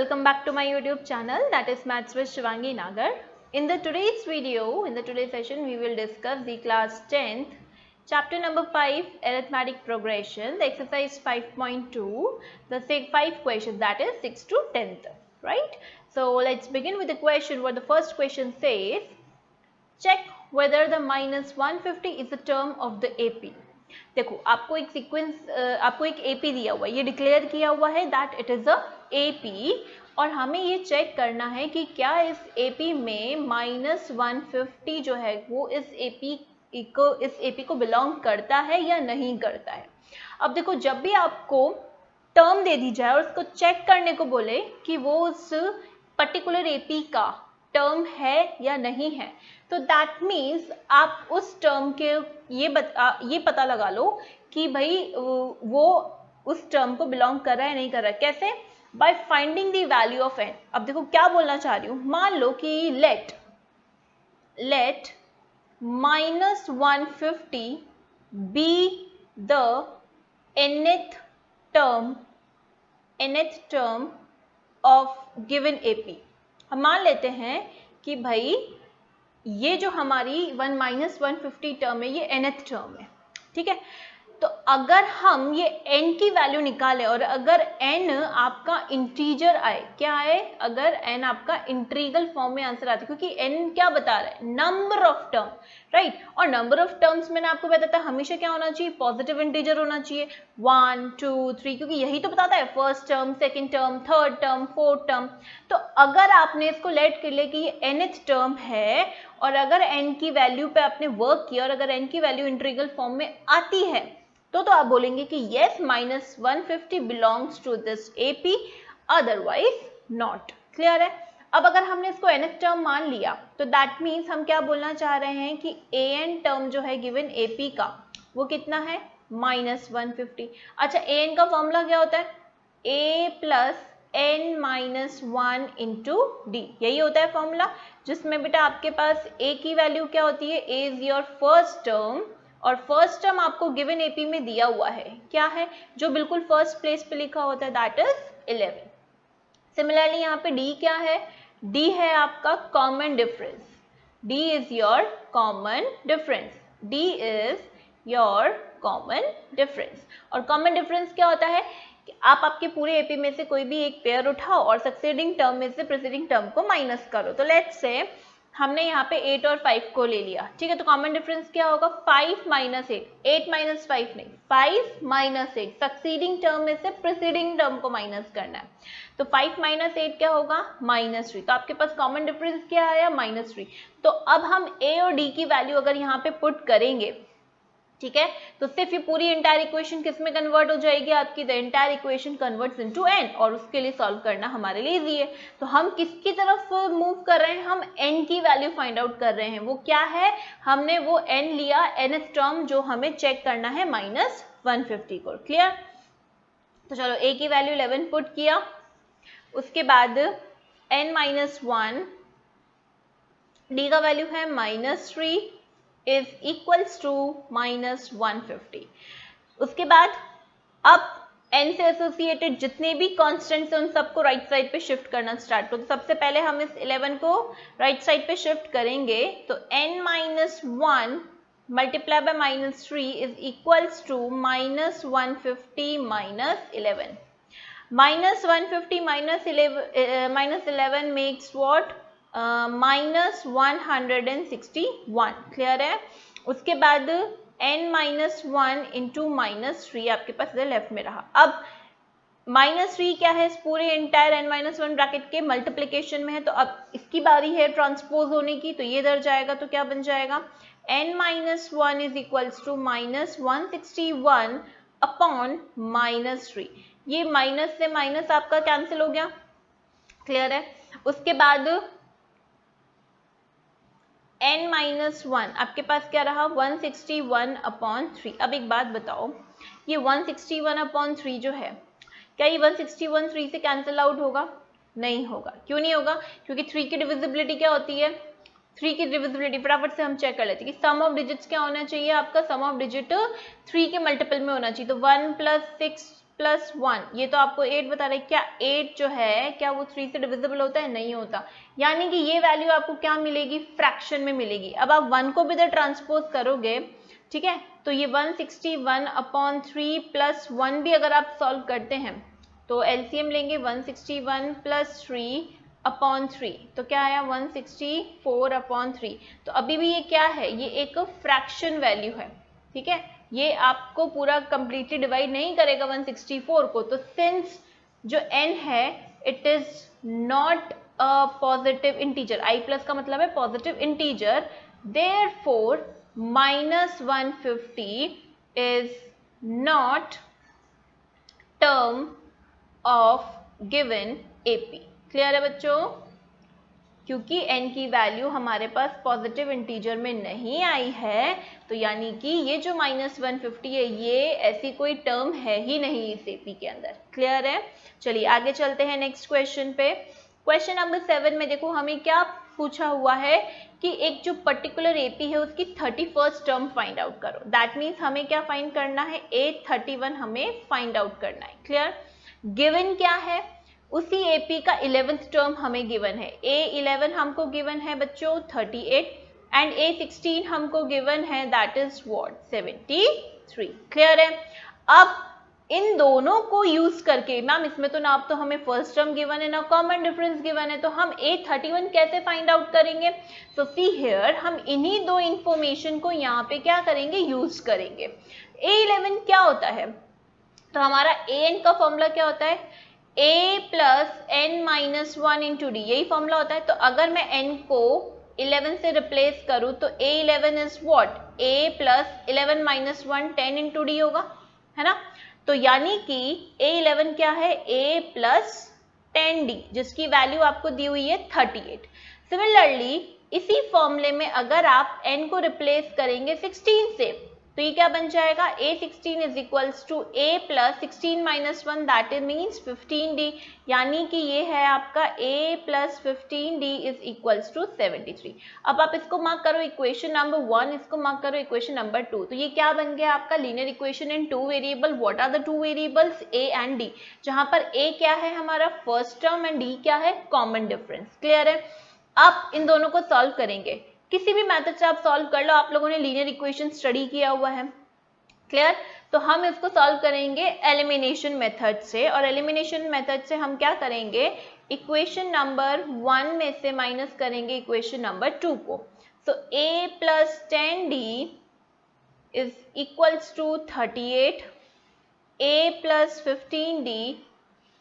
welcome back to my YouTube channel, that is Maths with Shivangi Nagar. In the today's session, we will discuss the class 10th, chapter number 5, arithmetic progression, the exercise 5.2, the 5 questions, that is 6 to 10th, right? So let's begin with the question. What the first question says, check whether the minus 150 is a term of the AP. देखो आपको एक sequence आपको एक AP दिया हुआ है, ये declare किया हुआ है that it is a AP और हमें ये चेक करना है कि क्या इस एपी में माइनस 150 जो है वो इस एपी को बिलोंग करता है या नहीं करता है। अब देखो जब भी आपको टर्म दे दी जाए और उसको चेक करने को बोले कि वो उस पर्टिकुलर एपी का टर्म है या नहीं है, तो दैट मीन्स आप उस टर्म के ये पता लगा लो कि भाई वो उस टर्म को बिलोंग कर रहा है नहीं कर रहा है। कैसे? By finding the value of n. अब देखो क्या बोलना चाह रही हूँ, मान लो कि let minus 150 be the nth term of given AP. हम मान लेते हैं कि भाई ये जो हमारी 150 टर्म है ये nth टर्म है, ठीक है। तो अगर हम ये n की वैल्यू निकालें और अगर n आपका इंटीजर आए, क्या आए? अगर n आपका इंटीग्रल फॉर्म में आंसर आती है, क्योंकि n क्या बता रहा है? Number of term, right. और नंबर ऑफ टर्म्स मैंने आपको बताया था हमेशा क्या होना चाहिए? पॉजिटिव इंटीजर होना चाहिए, 1 2 3, क्योंकि यही तो बताता है first term, second term, third term, fourth term. तो अगर आपने इसको लेट कर लिया कि ये nth टर्म है और अगर n की वैल्यू पे आपने वर्क किया और अगर n की वैल्यू इंटीग्रल फॉर्म में आती है तो आप बोलेंगे कि yes minus 150 belongs to this AP, otherwise not। Clear है? अब अगर हमने इसको nth टर्म मान लिया तो दैट मीन्स हम क्या बोलना चाह रहे हैं कि an टर्म जो है गिवन AP का वो कितना है? माइनस 150। अच्छा, an का फॉर्मूला क्या होता है? a plus n minus 1 into D, यही होता है फॉर्मूला, जिसमें बेटा आपके पास a की वैल्यू क्या होती है? a is your first term और फर्स्ट टर्म आपको गिवन एपी में दिया हुआ है, क्या है? जो बिल्कुल फर्स्ट प्लेस पे लिखा होता है दैट इज 11। सिमिलरली यहाँ पे डी क्या है? डी है आपका common difference, D is your common difference, D is your common difference. और कॉमन डिफरेंस क्या होता है कि आप आपके पूरे एपी में से कोई भी एक पेयर उठाओ और सक्सेडिंग टर्म में से प्रीसीडिंग टर्म को माइनस करो। तो लेट्स से हमने यहाँ पे 8 और 5 को ले लिया, ठीक है। तो कॉमन डिफरेंस क्या होगा? 5 माइनस 8, 8 माइनस 5 नहीं, 5 माइनस 8, सक्सीडिंग टर्म में से प्रीसीडिंग टर्म को माइनस करना है। तो 5 माइनस 8 क्या होगा? माइनस 3। तो आपके पास कॉमन डिफरेंस क्या आया? माइनस 3। तो अब हम a और d की वैल्यू अगर यहाँ पे पुट करेंगे, ठीक है, तो सिर्फ ये पूरी एंटायर इक्वेशन किस में कन्वर्ट हो जाएगी आपकी? The entire equation converts into n, और उसके लिए सॉल्व करना हमारे लिए इजी है। तो हम किसकी तरफ मूव कर रहे हैं? हम n की वैल्यू फाइंड आउट कर रहे हैं। वो क्या है? हमने वो n लिया, nth टर्म जो हमें चेक करना है माइनस 150 को। क्लियर? तो चलो a की वैल्यू 11 पुट किया, उसके बाद n माइनस 1, d का वैल्यू है minus 3 is equals to minus 150। उसके बाद अब n से एसोसिएटेड जितने भी कांस्टेंट्स हैं उन सबको राइट साइड पे शिफ्ट करना स्टार्ट करो। तो सबसे पहले हम इस 11 को राइट साइड पे शिफ्ट करेंगे, तो n minus 1 multiply by minus 3 is equals to minus 150 minus 11। Minus 150 minus 11 makes what? Minus 161। Clear है? उसके बाद n माइनस 1 इंटू माइनस 3 आपके पास इधर लेफ्ट में रहा। अब माइनस 3 क्या है? इस पूरे एंटायर n माइनस 1 ब्रैकेट के मल्टीप्लीकेशन में है, तो अब इसकी बारी है ट्रांसपोज होने की, तो ये इधर जाएगा तो क्या बन जाएगा? n minus 1 is equals to minus 161 upon minus 3। ये माइनस से माइनस आपका कैंसिल हो गया। क्लियर है? उसके बाद n माइनस 1 आपके पास क्या रहा? 161 अपॉन 3। अब एक बात बताओ, ये 161 अपॉन 3 जो है, क्या ये 161 3 से कैंसिल आउट होगा? नहीं होगा। क्यों नहीं होगा? क्योंकि 3 की डिविजिबिलिटी क्या होती है? 3 की डिविजिबिलिटी फटाफट से हम चेक कर लेते हैं कि सम ऑफ डिजिट्स क्या होना चाहिए आपका? सम ऑफ डिजिट 3 के मल्टीपल में होना चाहिए। तो 1 प्लस 6 प्लस 1, ये तो आपको 8 बता रहे हैं। क्या 8 जो है क्या वो 3 से डिविजिबल होता है? नहीं होता, यानी कि ये वैल्यू आपको क्या मिलेगी? फ्रैक्शन में मिलेगी। अब आप 1 को भी इधर ट्रांसपोज करोगे, ठीक है, तो ये 161/3 प्लस 1 भी अगर आप सॉल्व करते हैं तो एलसीएम लेंगे 161 प्लस 3/3, तो क्या आया 164/3। तो अभी भी ये क्या है? ये एक फ्रैक्शन वैल्यू है, ठीक है, ये आपको पूरा कंप्लीटली डिवाइड नहीं करेगा 164 को। तो सिंस जो n है it is not a positive integer, i plus का मतलब है positive integer, therefore -150 is not term of given AP। Clear है बच्चों? क्योंकि n की वैल्यू हमारे पास पॉजिटिव इंटीजर में नहीं आई है, तो यानी कि ये जो -150 है ये ऐसी कोई टर्म है ही नहीं इस AP के अंदर। क्लियर है? चलिए आगे चलते हैं नेक्स्ट क्वेश्चन पे। क्वेश्चन नंबर 7 में देखो हमें क्या पूछा हुआ है कि एक जो पर्टिकुलर AP है उसकी 31st टर्म फाइंड आउट करो। दैट मीन्स हमें क्या फाइंड करना है? A31 हमें फाइंड आउट करना है। क्लियर? गिवन क्या है? उसी AP का 11th टर्म हमें गिवन है। A11 हमको गिवन है बच्चों 38 एंड A16 हमको गिवन है दैट इज व्हाट? 73। क्लियर है? अब इन दोनों को यूज करके, मैम इसमें तो ना आप तो हमें फर्स्ट टर्म गिवन है ना कॉमन डिफरेंस गिवन है, तो हम A31 कैसे फाइंड आउट करेंगे? सो सी हियर हम इन्हीं दो इंफॉर्मेशन को यहाँ पे क्या करेंगे? यूज करेंगे। A11 क्या होता है? तो हमारा an का फॉर्मूला क्या होता है? a plus n minus 1 into D, यही फॉर्मूला होता है। तो अगर मैं n को 11 से रिप्लेस करूं तो A11 is what? a plus 11 minus 1 10 into D होगा, है ना? तो यानी कि A11 क्या है? a प्लस 10d, जिसकी वैल्यू आपको दी हुई है 38। सिमिलरली इसी फॉर्मूले में अगर आप n को रिप्लेस करेंगे 16 से तो ये क्या बन जाएगा? A16 is equals to a plus 16 minus 1 that means 15d, यानी कि ये है आपका a plus 15d is equals to 73। अब आप इसको मार्क करो इक्वेशन नंबर 1, इसको मार्क करो इक्वेशन नंबर 2। तो ये क्या बन गया आपका? Linear equation in 2 variable. What are the 2 variables? a and d, जहां पर a क्या है हमारा फर्स्ट टर्म एंड d क्या है? Common difference. क्लियर है? अब इन दोनों को सॉल्व करेंगे, किसी भी मेथड से आप सॉल्व कर लो, आप लोगों ने लीनियर इक्वेशन स्टडी किया हुआ है। क्लियर? तो हम इसको सॉल्व करेंगे एलिमिनेशन मेथड से, और एलिमिनेशन मेथड से हम क्या करेंगे? इक्वेशन नंबर 1 में से माइनस करेंगे इक्वेशन नंबर 2 को। So a plus 10d is equals to 38, a plus 15d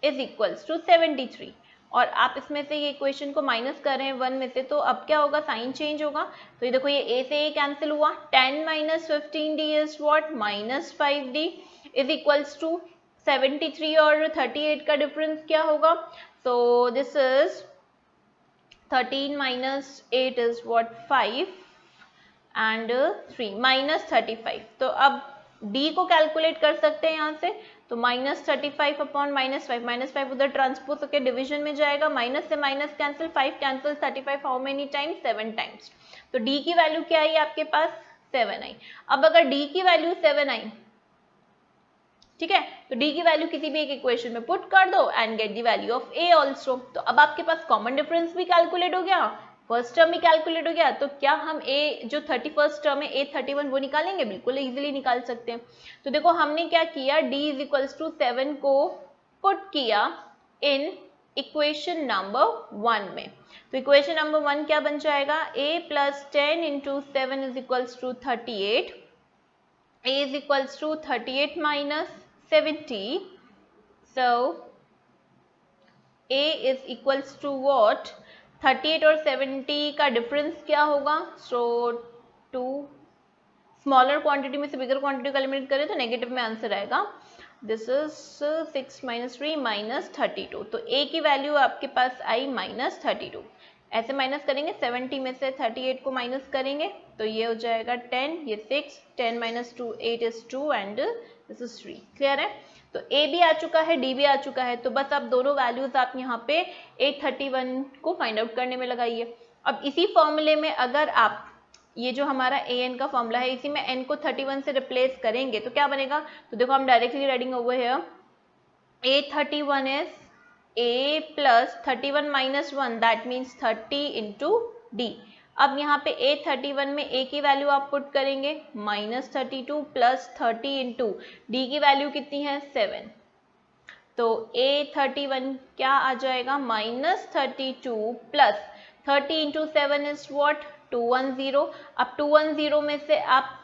is equals to 73, और आप इसमें से ये इक्वेशन को माइनस कर रहे हैं 1 में से, तो अब क्या होगा? साइन चेंज होगा। तो ये देखो ये a से a कैंसिल हुआ, 10 minus 15d is what? Minus 5d is equals to 73, और 38 का डिफरेंस क्या होगा? So this is 13 minus 8 is what? 5 and 3 minus 35। तो अब d को कैलकुलेट कर सकते हैं यहाँ से, तो -35 अपॉन -5 उधर ट्रांसपोज होकर डिवीजन में जाएगा, माइनस से minus cancel, 5 cancel, 35 how many times? 7 times. तो d की वैल्यू क्या आई आपके पास? 7 आई। अब अगर d की वैल्यू 7 आई, ठीक है, तो d की वैल्यू किसी भी एक इक्वेशन में पुट कर दो and get the value of a also. तो अब आपके पास कॉमन डिफरेंस भी कैलकुलेट हो गया, फर्स्ट टर्म भी कैलकुलेट हो गया, तो क्या हम a जो 31st टर्म है A31 वो निकालेंगे? बिल्कुल इजीली निकाल सकते हैं। तो देखो हमने क्या किया? d इज इक्वल्स टू 7 को पुट किया इन इक्वेशन नंबर 1 में, तो इक्वेशन नंबर 1 क्या बन जाएगा? a plus 10 into 7 is equals to 38, a is equals to 38 minus 70, so a is equals to what? 38 और 70 का डिफरेंस क्या होगा? सो 2, स्मॉलर क्वांटिटी में से बिगर क्वांटिटी का एलिमिनेट करें तो नेगेटिव में आंसर आएगा। दिस इज 6 माइनस 3 माइनस 32, तो a की वैल्यू आपके पास आई माइनस 32। ऐसे माइनस करेंगे, 70 में से 38 को माइनस करेंगे तो ये हो जाएगा 10, ये 6, 10 minus 2 8 is 2 and this is 3। Clear है? तो a भी आ चुका है, d भी आ चुका है, तो बस आप दोनों वैल्यूज आप यहाँ पे A31 को फाइंड आउट करने में लगाइए। अब इसी फॉर्मूले में अगर आप ये जो हमारा an का फॉर्मूला है इसी में n को 31 से रिप्लेस करेंगे तो क्या बनेगा? तो देखो हम directly writing over here A31 is A plus 31 minus 1, that means 30 into D. अब यहाँ पे A31 में A की वैल्यू आप पुट करेंगे -32 प्लस 30 इंटू D की वैल्यू कितनी है 7, तो A31 क्या आ जाएगा -32 प्लस 30 इंटू 7 इज व्हाट 210। अब 210 में से आप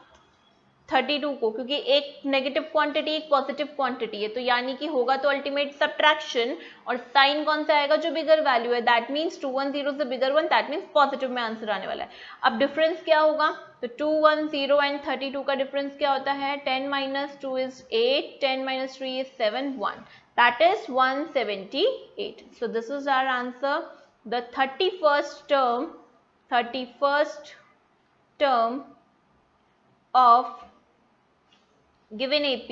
32 को, क्योंकि एक नेगेटिव क्वांटिटी एक पॉजिटिव क्वांटिटी है, तो यानी कि होगा तो अल्टीमेट सब्ट्रैक्शन, और साइन कौन सा आएगा जो बिगर वैल्यू है, दैट मीन्स 210 से bigger one, that means positive में आंसर आने वाला है। अब डिफरेंस क्या होगा, तो 210 एंड 32 का डिफरेंस क्या होता है, 10 minus 2 is 8, 10 minus 3 is 7, 1, that is 178। So this is our answer, the 31st term of given AP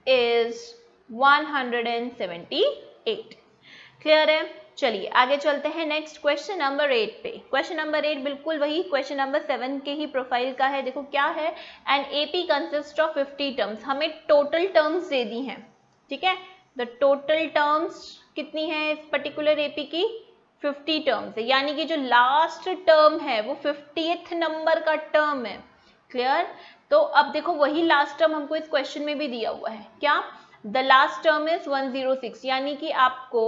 is 178। Clear है। चलिए आगे चलते हैं नेक्स्ट क्वेश्चन नंबर 8 पे। क्वेश्चन नंबर 8 बिल्कुल वही क्वेश्चन नंबर 7 के ही प्रोफाइल का है। देखो क्या है, an AP consist of 50 terms, हमें टोटल टर्म्स दे दी हैं, ठीक है। द टोटल टर्म्स कितनी है इस पर्टिकुलर AP की, 50 टर्म्स है, यानी कि जो लास्ट टर्म है वो 50th नंबर का टर्म है। क्लियर। तो अब देखो वही लास्ट टर्म हमको इस क्वेश्चन में भी दिया हुआ है, क्या, द लास्ट टर्म इज 106, यानी कि आपको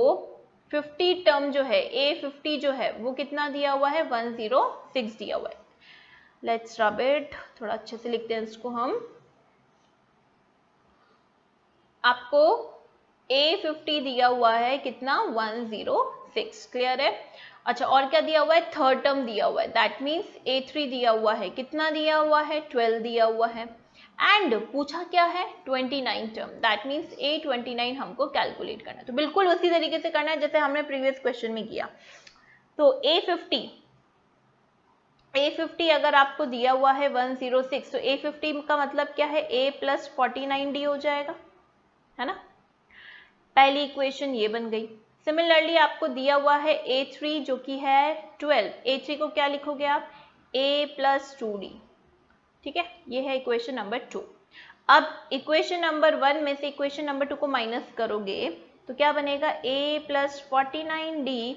50 टर्म जो है A50 जो है वो कितना दिया हुआ है, 106 दिया हुआ है। लेट्स रब इट, थोड़ा अच्छे से लिखते हैं इसको हम। आपको A50 दिया हुआ है कितना, 106। क्लियर है। अच्छा और क्या दिया हुआ है, थर्ड टर्म दिया हुआ है, दैट मीन्स A3 दिया हुआ है, कितना दिया हुआ है, 12 दिया हुआ है, एंड पूछा क्या है, 29 टर्म, दैट मीन्स A29 हमको कैलकुलेट करना है। तो बिल्कुल उसी तरीके से करना है जैसे हमने प्रीवियस क्वेश्चन में किया। तो A50 अगर आपको दिया हुआ है 106, तो A50 का मतलब क्या है, A प्लस 49D हो जाएगा, है ना। पहली इक्वेशन ये बन गई। सिमिलरली आपको दिया हुआ है A3 जो कि है 12, A3 को क्या लिखोगे आप, A प्लस 2D, ठीक है, ये है इक्वेशन नंबर 2। अब इक्वेशन नंबर 1 में से इक्वेशन नंबर 2 को माइनस करोगे तो क्या बनेगा, A plus 49D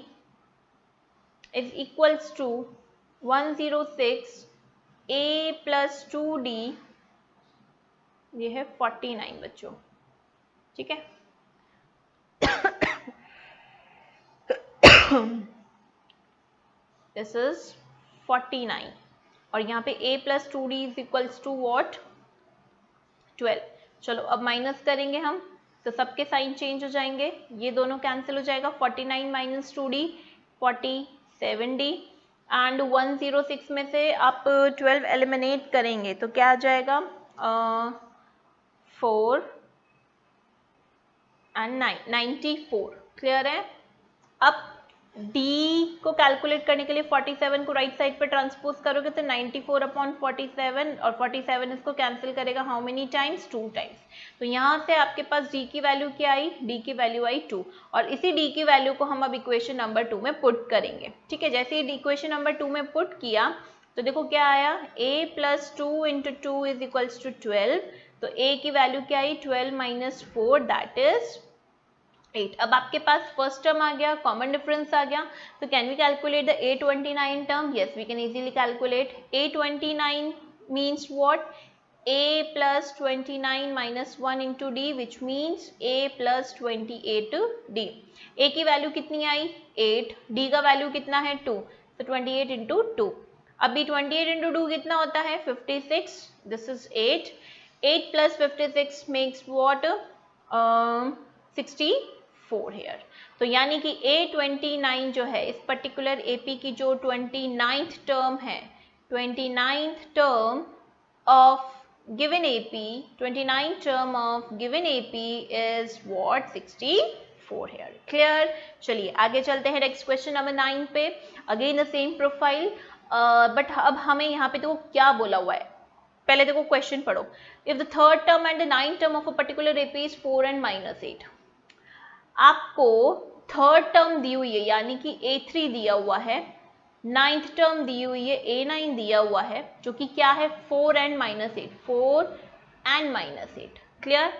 is equals to 106, A plus 2D, ये है 49 बच्चों, ठीक है। दिस इज 49 और यहाँ पे A plus 2D is equals to what, 12। चलो अब माइनस करेंगे हम तो सबके साइन चेंज हो जाएंगे, ये दोनों कैंसिल हो जाएगा, 49 माइनस 2D 47D, एंड 106 में से आप 12 एलिमिनेट करेंगे तो क्या आ जाएगा, 4 एंड 9, 94। क्लियर है। अब D को कैलकुलेट करने के लिए 47 को राइट साइड पे ट्रांसपोज करोगे तो 94 अपॉन 47, और 47 इसको कैंसिल करेगा हाउ मेनी टाइम्स, 2 टाइम्स। तो यहाँ से आपके पास D की वैल्यू क्या आई, D की वैल्यू आई 2, और इसी D की वैल्यू को हम अब इक्वेशन नंबर 2 में पुट करेंगे, ठीक है। जैसे ही इक्वेशन नंबर 2 में पुट किया तो देखो क्या आया, A plus 2 into 2 is equals to 12, तो A की वैल्यू क्या आई, 12 माइनस 4, दैट इज 8। अब आपके पास फर्स्ट टर्म आ गया, कॉमन डिफरेंस आ गया, तो can we calculate the A29 term, yes we can easily calculate. A29 means what, A plus 29 minus 1 into D, which means A plus 28D। A की value कितनी आई, 8, D का value कितना है, 2, तो 28 इंटू 2। अभी 28 इंटू 2 कितना होता है, 56, this is 8, 8 plus 56 makes what, 64 here. तो यानी कि A29 जो है इस पर्टिकुलर AP की जो 29th टर्म है, 29th term of given AP, 29th term of given AP is what, 64 here. Clear. चलिए आगे चलते हैं नेक्स्ट क्वेश्चन नंबर 9 पे। Again the same profile, but अब हमें यहाँ पे देखो क्या बोला हुआ है, पहले देखो क्वेश्चन पढ़ो। If the third term and the 9th term of a particular AP is 4 and minus 8, आपको थर्ड टर्म दी हुई है यानी कि A3 दिया हुआ है, 9th टर्म दी हुई है A9 दिया हुआ है, जो कि क्या है, 4 and minus 8, 4 and minus 8। Clear.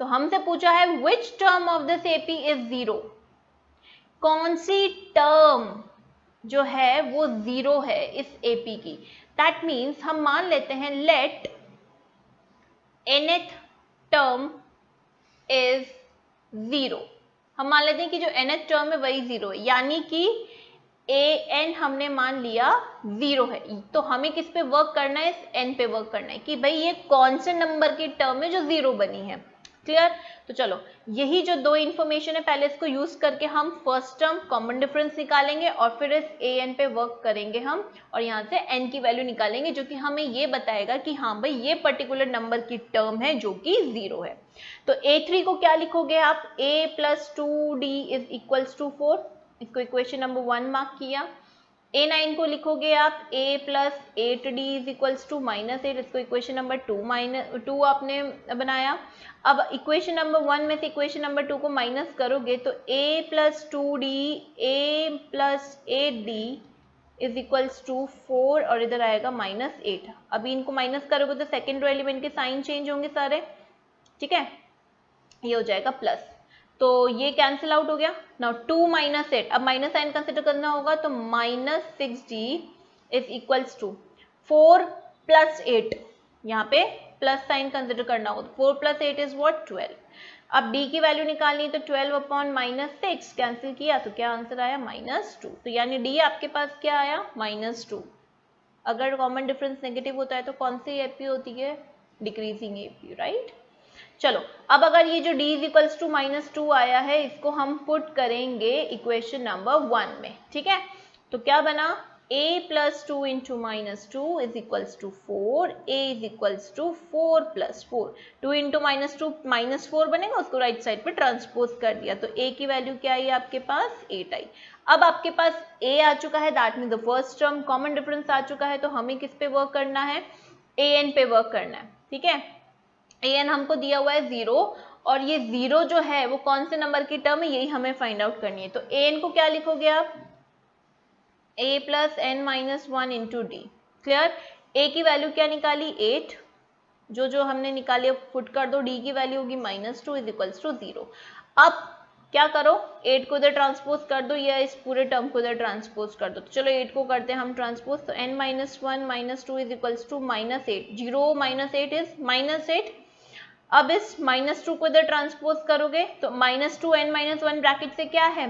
तो हमसे पूछा है which term of this AP is zero, कौन सी टर्म जो है वो जीरो है इस एपी की। दैट मीन्स हम मान लेते हैं let nth term is zero, हम मान लेते हैं कि जो nth टर्म है वही जीरो है, यानी कि an हमने मान लिया जीरो है। तो हमें किस पे वर्क करना है, इस n पे वर्क करना है कि भाई ये कौन से नंबर की टर्म है जो जीरो बनी है। क्लियर। तो चलो यही जो दो इंफॉर्मेशन है पहले इसको यूज करके हम फर्स्ट टर्म कॉमन डिफरेंस निकालेंगे और फिर इस an पे वर्क करेंगे हम और यहाँ से n की वैल्यू निकालेंगे जो कि हमें ये बताएगा कि हाँ भाई ये पर्टिकुलर नंबर की टर्म है जो कि जीरो है। तो a3 को क्या लिखोगे आप, a plus 2d is equals to 4, इसको इक्वेशन नंबर 1 मार्क किया। a9 को लिखोगे आप a plus 8d is equals to -8, इसको इक्वेशन नंबर 2 आपने बनाया। अब इक्वेशन नंबर 1 में से इक्वेशन नंबर 2 को माइनस करोगे तो a plus 2d a plus 8d is equals to 4 और इधर आएगा -8। अभी इनको माइनस करोगे तो सेकेंड रो एलिमेंट के साइन चेंज होंगे सारे, ठीक है, ये हो जाएगा प्लस, तो ये कैंसिल आउट हो गया। नाउ 2 माइनस 8, अब माइनस साइन कंसिडर करना होगा तो -6d is equals to 4 plus 8, यहाँ पे प्लस साइन कंसिडर करना होगा, 4 प्लस 8 इज व्हाट 12। अब d की वैल्यू निकालनी तो 12 अपॉन -6 कैंसिल किया तो क्या आंसर आया -2, तो यानी d आपके पास क्या आया -2। अगर कॉमन डिफरेंस नेगेटिव होता है तो कौन सी एपी होती है, डिक्रीजिंग एपी, राइट। चलो अब अगर ये जो d इज इक्वल्स टू -2 आया है इसको हम पुट करेंगे इक्वेशन नंबर 1 में, ठीक है। तो क्या बना, a plus 2 into -2 is equals to 4, a is equals to 4 plus 4, 2 into -2 -4 बनेगा, उसको राइट साइड पे ट्रांसपोज कर दिया तो a की वैल्यू क्या आई आपके पास 8 आई। अब आपके पास a आ चुका है, that mean the first term common difference आ चुका है, तो हमें किस पे वर्क करना है, an पे वर्क करना है, ठीक है। an हमको दिया हुआ है 0 और ये 0 जो है वो कौन से नंबर की टर्म है यही हमें फाइंड आउट करनी है। तो an को क्या लिखोगे आप, a plus n minus 1 into D. Clear. a की वैल्यू क्या निकाली 8, जो हमने निकाली अब पुट कर दो, d की वैल्यू होगी -2 इज इक्वल्स टू 0। अब क्या करो, 8 को इधर ट्रांसपोज कर दो या इस पूरे टर्म को इधर ट्रांसपोज कर दो, तो चलो 8 को करते हैं हम ट्रांसपोज, तो n minus 1 minus 2 is equals to -8, 0 minus 8 is -8। अब इस -2 को इधर ट्रांसपोज करोगे तो -2 n माइनस 1 ब्रैकेट से क्या है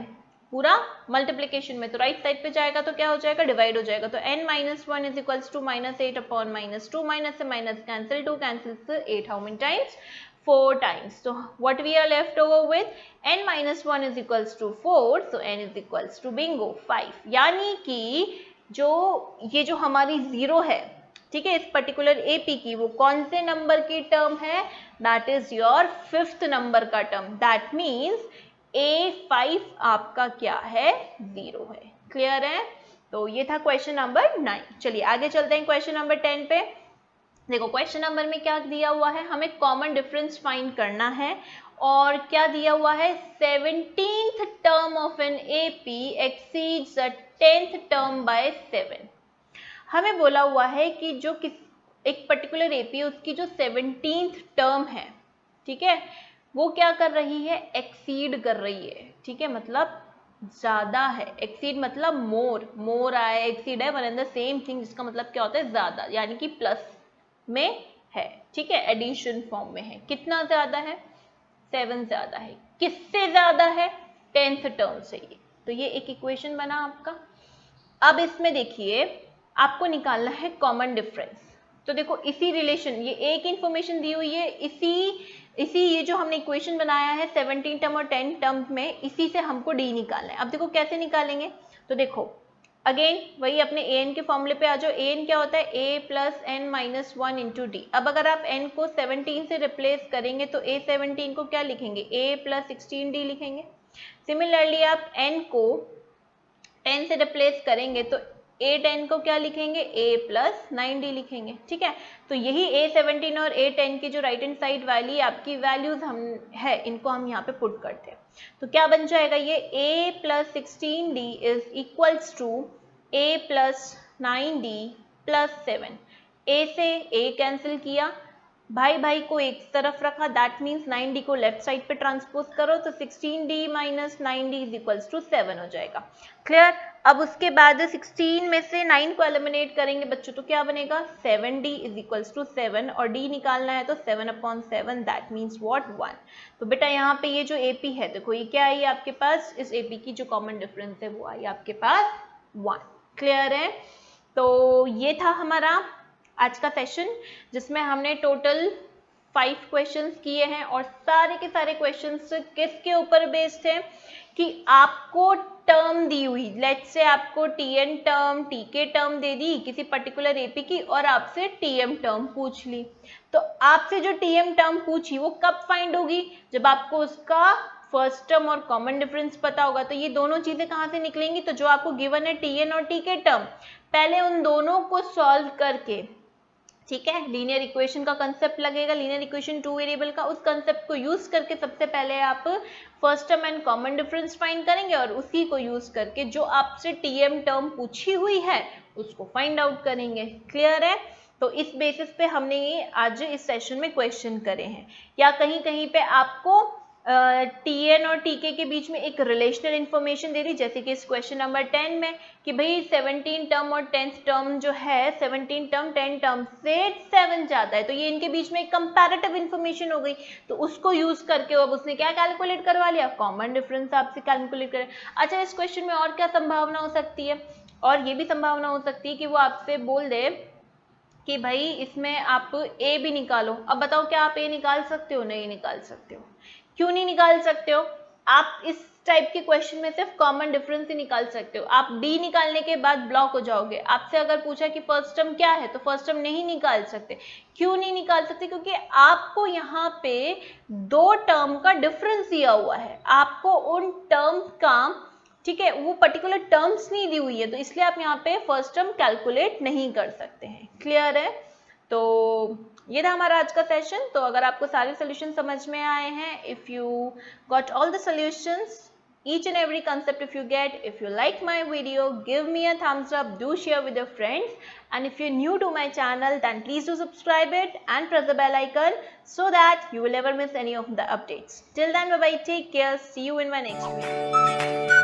पूरा मल्टीप्लीकेशन में, तो राइट साइड पे जाएगा तो क्या हो जाएगा, डिवाइड हो जाएगा, तो n minus 1 is equals to -8 upon -2, minus से minus cancel, 2 cancels 8, how many times 4 times, so what we are left over with, n minus 1 is equals to 4, so n is equals to bingo 5, यानी कि ये जो हमारी 0 है, ठीक है, इस पर्टिकुलर एपी की वो कौन से नंबर की टर्म है, that is your 5th number का टर्म, दैट मीन्स A5 आपका क्या है 0 है। क्लियर है। तो ये था क्वेश्चन नंबर 9। चलिए आगे चलते हैं क्वेश्चन नंबर 10 पे। देखो क्वेश्चन नंबर में क्या दिया हुआ है, हमें कॉमन डिफरेंस फाइंड करना है और क्या दिया हुआ है, 17th term of an AP exceeds the 10th term by 7। हमें बोला हुआ है कि जो एक पर्टिकुलर एपी उसकी जो 17th टर्म है, ठीक है, वो क्या कर रही है, एक्सीड कर रही है, ठीक है, मतलब ज्यादा है, एक्सीड मतलब मोर आया, एक्सीड है one and the same thing, जिसका मतलब क्या होता है ज्यादा, यानी कि प्लस में है, ठीक है, एडिशन फॉर्म में है। कितना ज्यादा है, 7 ज्यादा है, किससे ज्यादा है, 10th टर्म से ये, तो ये एक इक्वेशन बना आपका। अब इसमें देखिए आपको निकालना है कॉमन डिफरेंस, तो देखो इसी रिलेशन, ये एक इंफॉर्मेशन दी हुई है, इसी ये जो हमने इक्वेशन बनाया है 17 टर्म और 10 टर्म में, इसी से हमको डी निकालना है। अब देखो कैसे निकालेंगे, तो देखो अगेन वही अपने an के फॉर्मूले पे आ जाओ। an क्या होता है, a plus n minus 1 into D. अब अगर आप n को 17 से रिप्लेस करेंगे तो a17 को क्या लिखेंगे, a प्लस 16d लिखेंगे। सिमिलरली आप n को 10 से रिप्लेस करेंगे तो a10 को क्या लिखेंगे, a प्लस 9d लिखेंगे, ठीक है। तो यही a17 और a10 की जो राइट हैंड साइड वाली आपकी वैल्यूज हम है, इनको हम यहाँ पे पुट करते हैं, तो क्या बन जाएगा, ये a plus 16d is equals to a plus 9d plus 7। a से a कैंसिल किया, भाई भाई को एक तरफ रखा, दैट मीन्स 9d को लेफ्ट साइड पे ट्रांसपोज करो तो 16d minus 9d is equals to 7 हो जाएगा। क्लियर। अब उसके बाद 16 में से 9 को एलिमिनेट करेंगे बच्चों तो क्या बनेगा 7d इज इक्वल्स टू 7 और d निकालना है तो 7/7 दैट मीन्स व्हाट 1। तो बेटा यहाँ पे ये जो AP है देखो ये क्या आई आपके पास, इस AP की जो कॉमन डिफरेंस है वो आई आपके पास 1। क्लियर है। तो ये था हमारा आज का सेशन जिसमें हमने टोटल 5 क्वेश्चंस किए हैं और सारे के सारे क्वेश्चंस किसके ऊपर बेस्ड थे कि आपको टर्म दी हुई, लेट्स से आपको TN टर्म TK टर्म दे दी किसी पर्टिकुलर AP की और आपसे TM टर्म पूछ ली, तो आपसे जो TM टर्म पूछी वो कब फाइंड होगी, जब आपको उसका फर्स्ट टर्म और कॉमन डिफरेंस पता होगा। तो ये दोनों चीजें कहाँ से निकलेंगी, तो जो आपको गिवन है TN और TK टर्म, पहले उन दोनों को सॉल्व करके, ठीक है, लीनियर इक्वेशन का कंसेप्ट लगेगा, लीनियर इक्वेशन 2 वेरिएबल का, उस कंसेप्ट को यूज करके सबसे पहले आप first term and common difference find करेंगे और उसी को यूज करके जो आपसे TM टर्म पूछी हुई है उसको फाइंड आउट करेंगे। क्लियर है। तो इस बेसिस पे हमने ये आज इस सेशन में क्वेश्चन करे हैं, या कहीं कहीं पे आपको TN और TK के बीच में एक रिलेशनल इंफॉर्मेशन दे दी, जैसे कि इस क्वेश्चन नंबर 10 में कि भाई 17 टर्म और 10th टर्म जो है 17 टर्म 10 टर्म से 7 ज्यादा है, तो ये इनके बीच में एक कंपैरेटिव इंफॉर्मेशन हो गई, तो उसको यूज करके अब उसने क्या कैलकुलेट करवा लिया, कॉमन डिफरेंस आपसे कैलकुलेट करें। अच्छा, इस क्वेश्चन में और क्या संभावना हो सकती है, और ये भी संभावना हो सकती है कि वो आपसे बोल दे कि भाई इसमें आप A भी निकालो। अब बताओ क्या आप A निकाल सकते हो, नहीं निकाल सकते हो। क्यों नहीं निकाल सकते हो, आप इस टाइप के क्वेश्चन में सिर्फ कॉमन डिफरेंस ही निकाल सकते हो, आप D निकालने के बाद ब्लॉक हो जाओगे। आपसे अगर पूछा कि फर्स्ट टर्म क्या है तो फर्स्ट टर्म नहीं निकाल सकते। क्यों नहीं निकाल सकते, क्योंकि आपको यहाँ पे 2 टर्म का डिफरेंस दिया हुआ है, आपको उन टर्म का, ठीक है, वो पर्टिकुलर टर्म्स नहीं दी हुई है, तो इसलिए आप यहाँ पे फर्स्ट टर्म कैलकुलेट नहीं कर सकते हैं। क्लियर है। तो ये था हमारा आज का सेशन। तो अगर आपको सारे सोल्यूशन समझ में आए हैं, if you got all the solutions, each and every concept if you get, if you like my video, give me a thumbs up, do share with your friends, and if you're new to my channel then please do subscribe it and press the bell icon so that you will never miss any of the updates. Till then, bye bye, take care, see you in my next video.